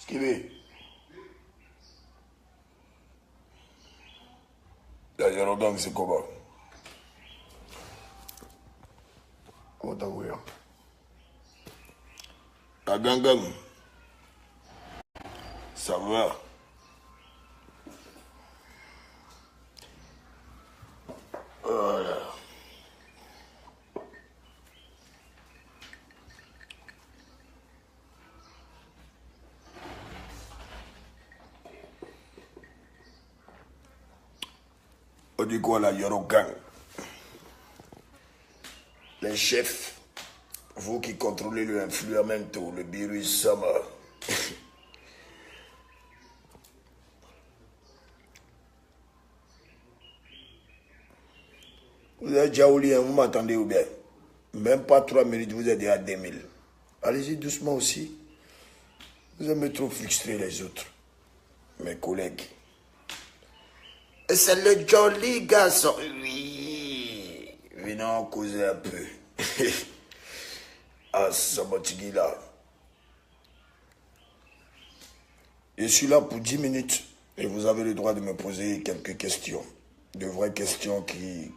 Ce qu'il veut. D'ailleurs, donc, c'est comment? Comment t'as vu? La gang, ça va. Voilà. On dit quoi là, Yorogang? Les chefs, vous qui contrôlez le influamento, le virus Sama. Vous êtes déjà au lit, vous m'entendez ou bien? Même pas 3 minutes, vous êtes déjà à 2000. Allez-y doucement aussi. Vous aimez trop frustrer les autres, mes collègues. Et c'est le joli garçon. Oui. Venons causer un peu. Ah, Sabatigui là. Je suis là pour 10 minutes et vous avez le droit de me poser quelques questions. De vraies questions qui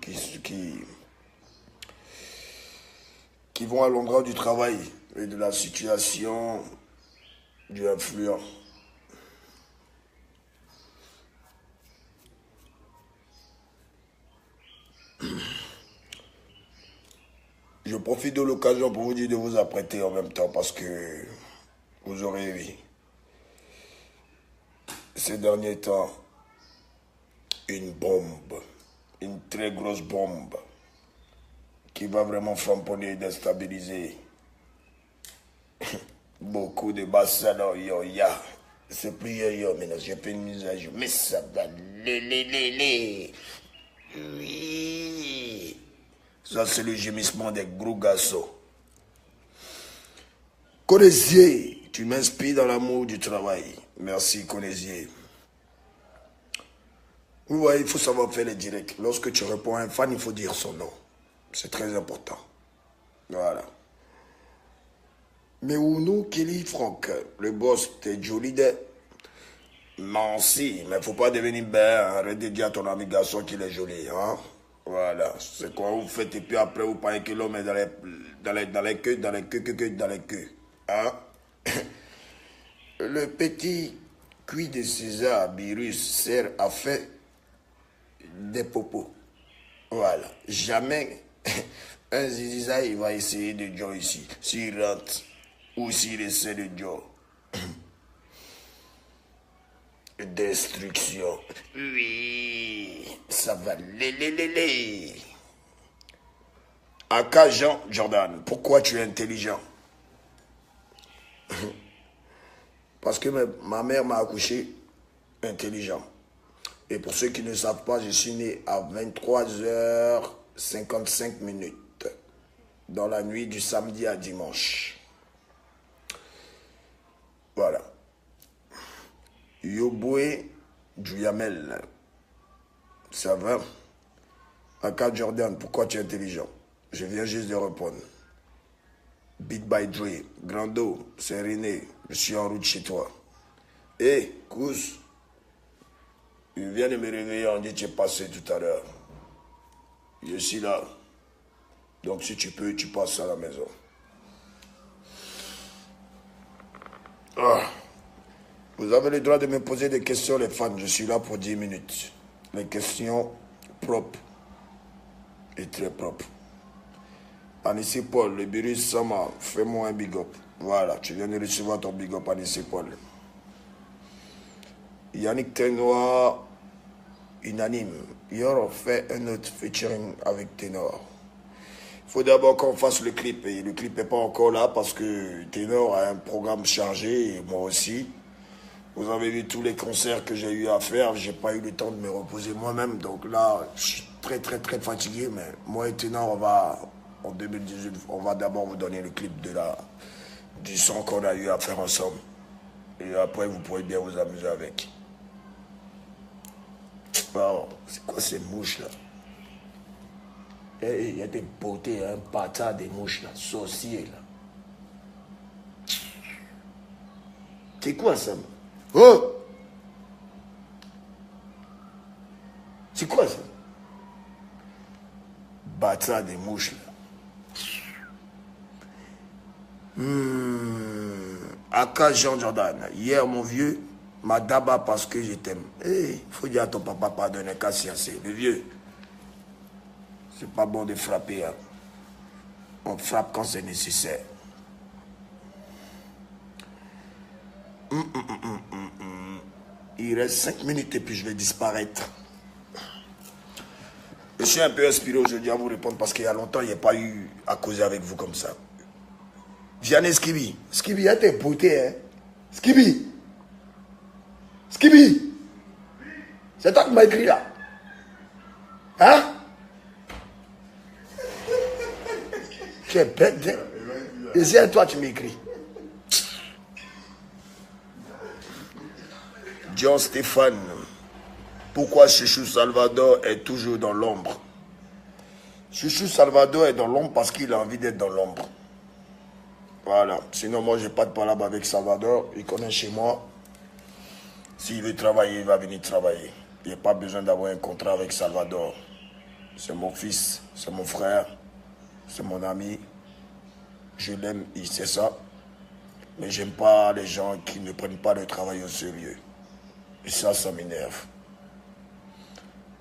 vont à l'endroit du travail et de la situation du influent. Je profite de l'occasion pour vous dire de vous apprêter en même temps parce que vous aurez vu ces derniers temps une bombe, une très grosse bombe qui va vraiment flamponner et déstabiliser beaucoup de bassins yo-ya. C'est plus yo-yo maintenant, j'ai fait une mise à jour. Mais ça va lé. Oui. Ça, c'est le gémissement des gros garçons. Conésier, tu m'inspires dans l'amour du travail. Merci, Conésier. Vous voyez, il faut savoir faire les directs. Lorsque tu réponds à un fan, il faut dire son nom. C'est très important. Voilà. Mais où nous, Kelly Franck, le boss, t'es joli de... Merci, mais faut pas devenir bête. Arrête de dire à ton ami garçon qu'il est joli. Hein? Voilà. C'est quoi vous faites et puis après vous parlez que l'homme est dans les queues. Hein? Le petit cuit de César Virus sert à faire des popos. Voilà. Jamais un ziziza il va essayer de Joe ici. S'il rentre ou s'il essaie de Joe. Destruction. Oui. Ça va lé. Aka Jean Jordan, pourquoi tu es intelligent? Parce que ma mère m'a accouché intelligent. Et pour ceux qui ne savent pas, je suis né à 23h55 minutes dans la nuit du samedi à dimanche. Voilà. Yoboué Djouyamel, ça va? Aka Jordan, pourquoi tu es intelligent? Je viens juste de répondre. Beat by Dre, Grando, c'est René, je suis en route chez toi. Hé, Kous, il vient de me réveiller, on dit que tu es passé tout à l'heure. Je suis là. Donc si tu peux, tu passes à la maison. Ah. Vous avez le droit de me poser des questions, les fans. Je suis là pour 10 minutes. Les questions propres et très propres. Anissé Paul, le virus Sama, fais-moi un big up. Voilà, tu viens de recevoir ton big up, Anissé Paul. Yannick Ténor, unanime. Yoro fait un autre featuring avec Ténor. Il faut d'abord qu'on fasse le clip. Et le clip n'est pas encore là parce que Ténor a un programme chargé et moi aussi. Vous avez vu tous les concerts que j'ai eu à faire. J'ai pas eu le temps de me reposer moi-même. Donc là, je suis très fatigué. Mais moi et Ténor, en 2018, on va d'abord vous donner le clip du son qu'on a eu à faire ensemble. Et après, vous pourrez bien vous amuser avec. Oh, c'est quoi ces mouches là? Il y a des beautés, un patin des mouches là, sorciers là. C'est quoi ça? Oh! C'est quoi ça? Bâtard des mouches là. Aka Jean Jordan, hier mon vieux m'a d'abord parce que je t'aime. Il faut dire à ton papa pardonner qu'à sciencer. Le vieux, c'est pas bon de frapper. Hein. On frappe quand c'est nécessaire. Il reste 5 minutes et puis je vais disparaître. Je suis un peu inspiré aujourd'hui à vous répondre parce qu'il y a longtemps, il n'y a pas eu à causer avec vous comme ça. Vianney Skibi. Skibi, il y a tes beautés, hein. Skibi. Skibi. C'est toi qui m'as écrit là. Hein? Tu es bête, hein? Et c'est toi tu m'écris. John Stéphane. Pourquoi Chouchou Salvador est toujours dans l'ombre? Chouchou Salvador est dans l'ombre parce qu'il a envie d'être dans l'ombre. Voilà. Sinon, moi, je n'ai pas de palabre avec Salvador. Il connaît chez moi. S'il veut travailler, il va venir travailler. Il n'y a pas besoin d'avoir un contrat avec Salvador. C'est mon fils, c'est mon frère, c'est mon ami. Je l'aime, il sait ça. Mais j'aime pas les gens qui ne prennent pas le travail au sérieux. Et ça m'énerve.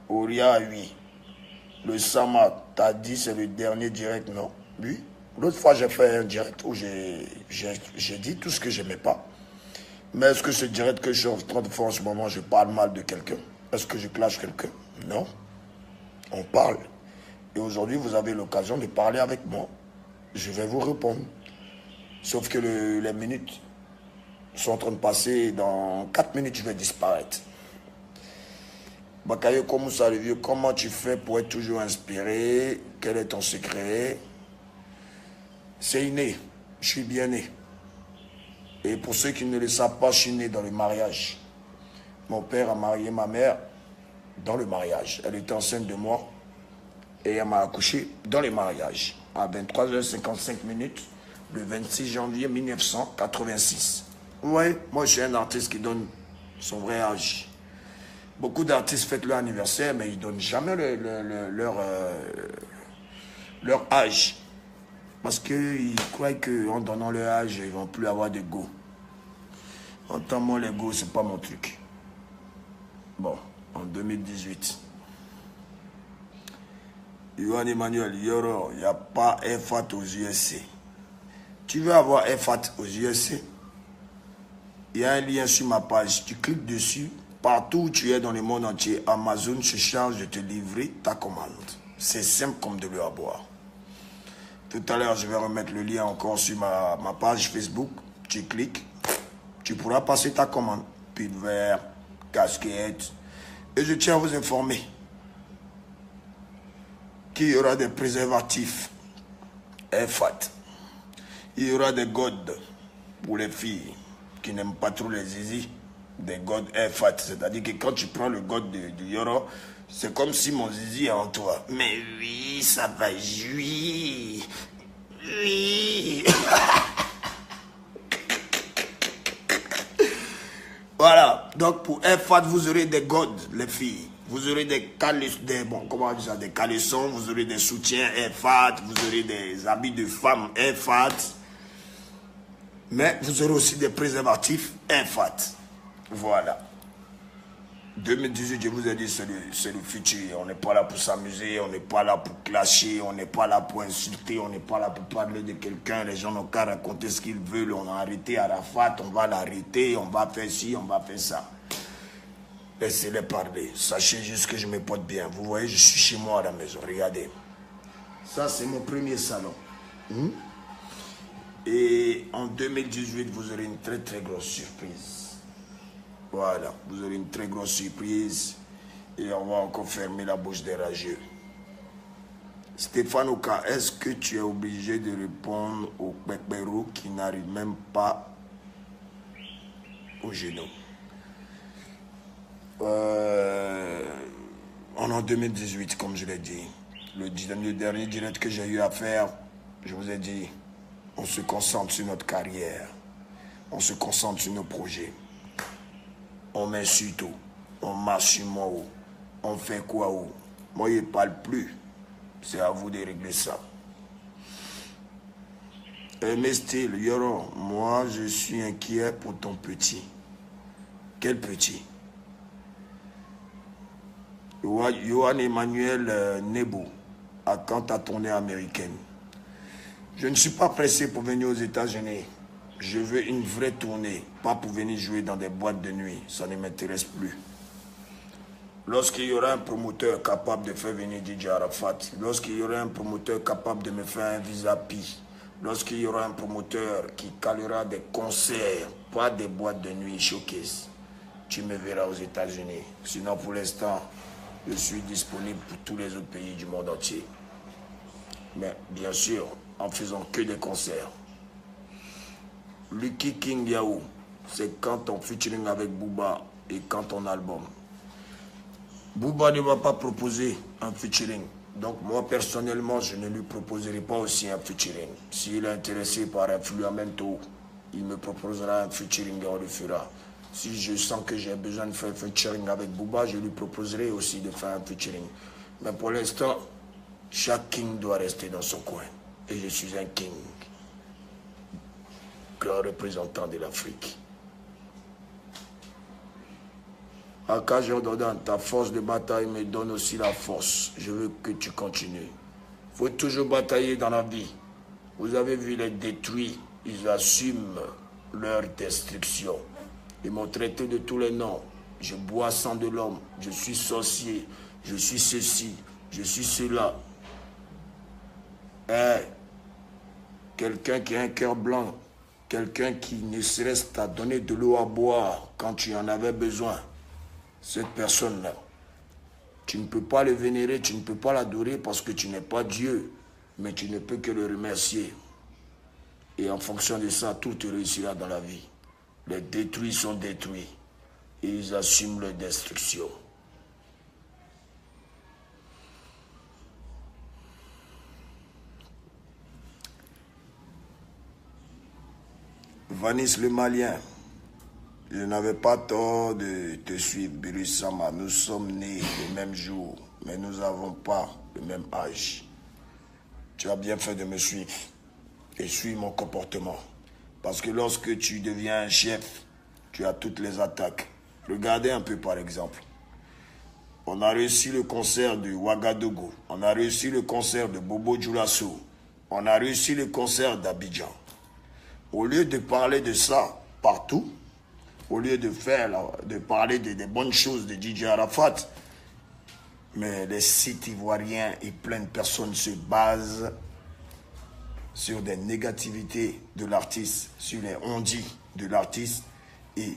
Auria, oui. Le Sama, t'as dit c'est le dernier direct, non? Oui. L'autre fois, j'ai fait un direct où j'ai dit tout ce que je n'aimais pas. Mais est-ce que ce direct que je suis en train de faire en ce moment, je parle mal de quelqu'un? Est-ce que je clash quelqu'un? Non. On parle. Et aujourd'hui, vous avez l'occasion de parler avec moi. Je vais vous répondre. Sauf que les minutes sont en train de passer. Dans 4 minutes, je vais disparaître. Bakayo Komoussa, le vieux, comment tu fais pour être toujours inspiré? Quel est ton secret? C'est inné. Je suis bien né. Et pour ceux qui ne le savent pas, je suis né dans le mariage. Mon père a marié ma mère dans le mariage. Elle était enceinte de moi et elle m'a accouché dans le mariage à 23h55 le 26 janvier 1986. Ouais, moi je suis un artiste qui donne son vrai âge. Beaucoup d'artistes fêtent leur anniversaire, mais ils ne donnent jamais leur âge. Parce qu'ils croient qu'en donnant leur âge, ils ne vont plus avoir de go. Entends-moi, les go, ce n'est pas mon truc. Bon, en 2018. Yohan Emmanuel, Yoro, il n'y a pas FAT aux USA. Tu veux avoir FAT aux USA? Il y a un lien sur ma page. Tu cliques dessus. Partout où tu es dans le monde entier, Amazon se charge de te livrer ta commande. C'est simple comme de l'eau à boire. Tout à l'heure, je vais remettre le lien encore sur ma page Facebook. Tu cliques, tu pourras passer ta commande. Pull vert, casquette. Et je tiens à vous informer qu'il y aura des préservatifs FAT. Il y aura des godes pour les filles qui n'aiment pas trop les zizi. Des godes FAT. C'est-à-dire que quand tu prends le god du Yoro, c'est comme si mon zizi est en toi. Mais oui, ça va jouir. Oui. Voilà. Donc pour FAT, vous aurez des godes, les filles. Vous aurez des caleçons, vous aurez des soutiens FAT, vous aurez des habits de femmes FAT. Mais vous aurez aussi des préservatifs FAT. Voilà. 2018, je vous ai dit, c'est le futur. On n'est pas là pour s'amuser, on n'est pas là pour clasher, on n'est pas là pour insulter, on n'est pas là pour parler de quelqu'un. Les gens n'ont qu'à raconter ce qu'ils veulent. On a arrêté Arafat, on va l'arrêter, on va faire ci, on va faire ça. Laissez-les parler. Sachez juste que je me porte bien. Vous voyez, je suis chez moi à la maison. Regardez. Ça, c'est mon premier salon. Et en 2018, vous aurez une très très grosse surprise. Voilà, vous aurez une très grosse surprise. Et on va encore fermer la bouche des rageux. Stéphane Oka, est-ce que tu es obligé de répondre aux Pekbero qui n'arrivent même pas au genou? En 2018, comme je l'ai dit, le dernier direct que j'ai eu à faire, je vous ai dit, on se concentre sur notre carrière. On se concentre sur nos projets. On met sur tout. On marche sur moi. On fait quoi où? Moi, je ne parle plus. C'est à vous de régler ça. Mais still, Yoron, moi, je suis inquiet pour ton petit. Quel petit? Johan Emmanuel Nebo, à quand ta tournée américaine? Je ne suis pas pressé pour venir aux États-Unis. Je veux une vraie tournée, pas pour venir jouer dans des boîtes de nuit. Ça ne m'intéresse plus. Lorsqu'il y aura un promoteur capable de faire venir DJ Arafat, lorsqu'il y aura un promoteur capable de me faire un visa PI, lorsqu'il y aura un promoteur qui calera des concerts, pas des boîtes de nuit showcase, tu me verras aux États-Unis. Sinon, pour l'instant, je suis disponible pour tous les autres pays du monde entier. Mais bien sûr, en faisant que des concerts. Lucky King Yahoo, c'est quand ton featuring avec Booba et quand ton album. Booba ne m'a pas proposé un featuring. Donc moi personnellement, je ne lui proposerai pas aussi un featuring. S'il est intéressé par un Fluamento, il me proposera un featuring et on le fera. Si je sens que j'ai besoin de faire un featuring avec Booba, je lui proposerai aussi de faire un featuring. Mais pour l'instant, chaque king doit rester dans son coin. Et je suis un king, grand représentant de l'Afrique. Aka Jordan, ta force de bataille me donne aussi la force. Je veux que tu continues. Il faut toujours batailler dans la vie. Vous avez vu les détruits, ils assument leur destruction. Ils m'ont traité de tous les noms. Je bois sang de l'homme, je suis sorcier, je suis ceci, je suis cela. Quelqu'un qui a un cœur blanc, quelqu'un qui ne serait-ce qu'à donner de l'eau à boire quand tu en avais besoin. Cette personne-là, tu ne peux pas le vénérer, tu ne peux pas l'adorer parce que tu n'es pas Dieu, mais tu ne peux que le remercier. Et en fonction de ça, tout te réussira dans la vie. Les détruits sont détruits et ils assument leur destruction. Vanis le Malien. Je n'avais pas tort de te suivre, Birusama. Nous sommes nés le même jour, mais nous n'avons pas le même âge. Tu as bien fait de me suivre et suis mon comportement. Parce que lorsque tu deviens un chef, tu as toutes les attaques. Regardez un peu par exemple. On a réussi le concert de Ouagadougou. On a réussi le concert de Bobo Dioulasso. On a réussi le concert d'Abidjan. Au lieu de parler de ça partout, au lieu de parler des bonnes choses de DJ Arafat, mais les sites ivoiriens et plein de personnes se basent sur des négativités de l'artiste, sur les on-dit de l'artiste, et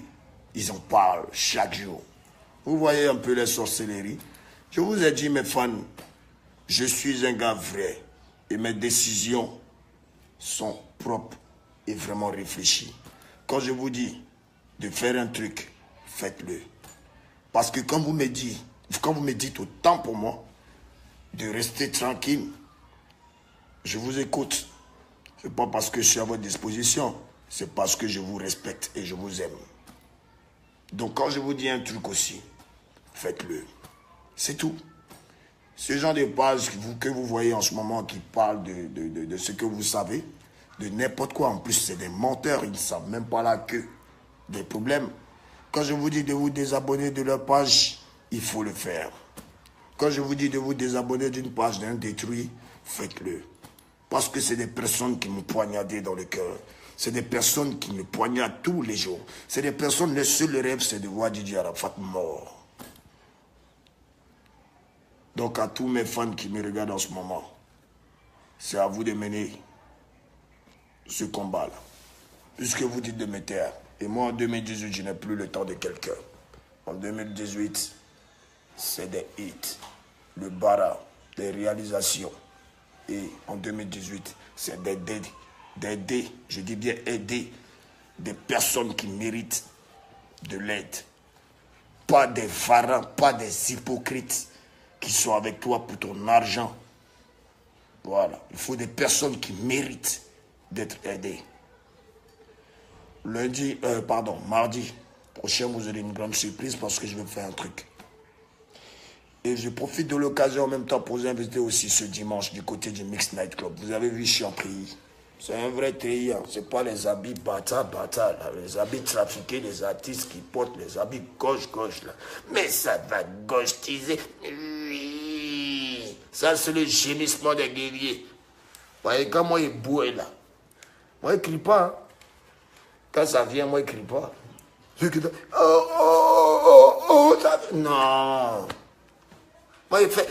ils en parlent chaque jour. Vous voyez un peu les sorcelleries. Je vous ai dit, mes fans, je suis un gars vrai, et mes décisions sont propres et vraiment réfléchies. Quand je vous dis de faire un truc, faites-le. Parce que quand vous me dites autant pour moi de rester tranquille, je vous écoute. Ce n'est pas parce que je suis à votre disposition, c'est parce que je vous respecte et je vous aime. Donc quand je vous dis un truc aussi, faites-le. C'est tout. Ce genre de pages que vous voyez en ce moment qui parlent de ce que vous savez, de n'importe quoi, en plus c'est des menteurs, ils ne savent même pas la queue. Des problèmes. Quand je vous dis de vous désabonner de leur page, il faut le faire. Quand je vous dis de vous désabonner d'une page d'un détruit, faites-le. Parce que c'est des personnes qui m'ont poignardé dans le cœur. C'est des personnes qui me poignardent tous les jours. C'est des personnes, le seul rêve, c'est de voir DJ Arafat mort. Donc à tous mes fans qui me regardent en ce moment, c'est à vous de mener ce combat-là. Puisque vous dites de me taire. Et moi, en 2018, je n'ai plus le temps de quelqu'un. En 2018, c'est des hits, le bara, des réalisations. Et en 2018, c'est d'aider, je dis bien aider, des personnes qui méritent de l'aide. Pas des varans, pas des hypocrites qui sont avec toi pour ton argent. Voilà, il faut des personnes qui méritent d'être aidées. mardi prochain, vous aurez une grande surprise parce que je vais faire un truc. Et je profite de l'occasion en même temps pour vous inviter aussi ce dimanche du côté du Mix Night Club. Vous avez vu, je suis en treillis. C'est un vrai treillis, hein. C'est pas les habits bata, là. Les habits trafiqués, les artistes qui portent les habits gauche, là. Mais ça va gauchetiser. Oui. Ça, c'est le gémissement des guerriers. Vous voyez, quand moi, il bouille là. Moi, il crie pas, hein. Quand ça vient, moi, il crie pas. Non. Moi, il fait...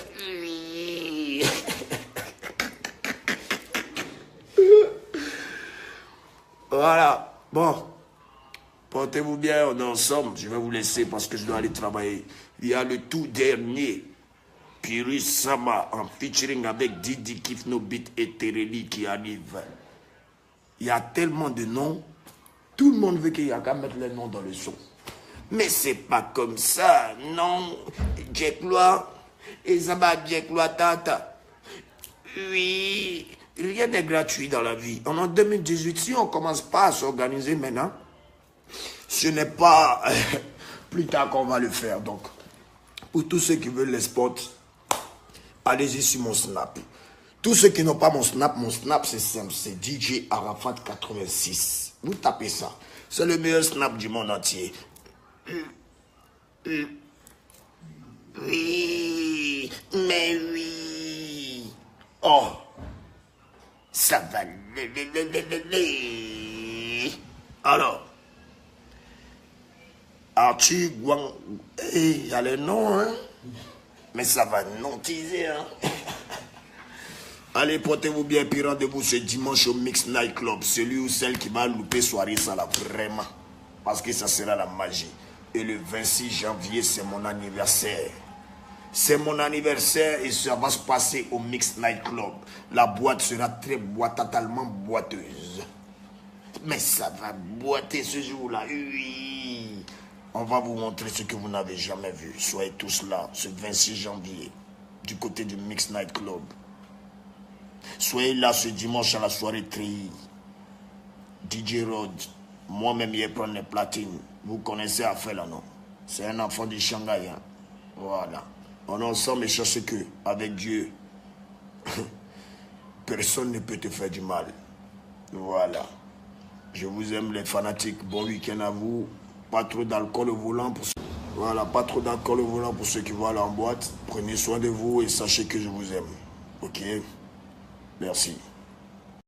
Voilà. Bon. Portez-vous bien, on est ensemble. Je vais vous laisser parce que je dois aller travailler. Il y a le tout dernier Pyrrhus Sama en featuring avec Didi Kifno Beat et Tereli qui arrive. Il y a tellement de noms. Tout le monde veut qu'il y a qu'à mettre les noms dans le son. Mais c'est pas comme ça, non. Jack Loa, et Zaba Jack Loa Tata. Oui, rien n'est gratuit dans la vie. On est en 2018, si on ne commence pas à s'organiser maintenant, ce n'est pas plus tard qu'on va le faire. Donc, pour tous ceux qui veulent les spots, allez-y sur mon Snap. Tous ceux qui n'ont pas mon Snap c'est simple, c'est DJ Arafat 86. Vous tapez ça. C'est le meilleur Snap du monde entier. Oui, mais oui. Oh, ça va. Alors, Archie Guang, il y a le nom, hein. Mais ça va non teaser, hein. Allez, portez-vous bien, puis rendez-vous ce dimanche au Mix Night Club. Celui ou celle qui va louper soirée, ça là, vraiment. Parce que ça sera la magie. Et le 26 janvier, c'est mon anniversaire. C'est mon anniversaire et ça va se passer au Mix Night Club. La boîte sera totalement boiteuse. Mais ça va boiter ce jour-là, oui. On va vous montrer ce que vous n'avez jamais vu. Soyez tous là, ce 26 janvier, du côté du Mix Night Club. Soyez là ce dimanche à la soirée treillis. DJ Rod, moi-même, il prendre les platines. Vous connaissez Afel, non? C'est un enfant du Shanghai. Hein? Voilà. On est ensemble et cherche que, avec Dieu, personne ne peut te faire du mal. Voilà. Je vous aime les fanatiques. Bon week-end à vous. Pas trop d'alcool au volant pour ceux... Voilà, pas trop d'alcool au volant pour ceux qui vont aller en boîte. Prenez soin de vous et sachez que je vous aime. Ok? Merci.